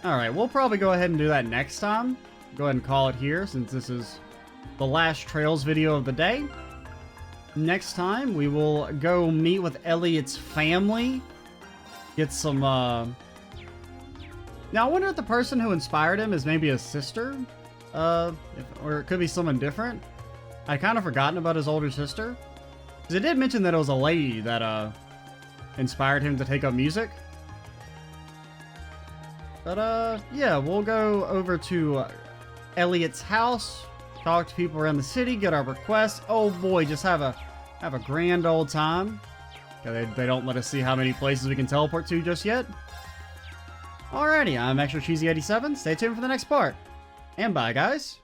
Alright, we'll probably go ahead and do that next time. Go ahead and call it here, since this is the last Trails video of the day. Next time, we will go meet with Elliot's family. Get some, Now, I wonder if the person who inspired him is maybe his sister? Or it could be someone different. I'd kind of forgotten about his older sister. Because it did mention that it was a lady that, inspired him to take up music. But, yeah, we'll go over to Elliot's house, talk to people around the city, get our requests. Oh boy, just have a grand old time. They don't let us see how many places we can teleport to just yet. Alrighty, I'm Extra Cheesy 87. Stay tuned for the next part. And bye, guys.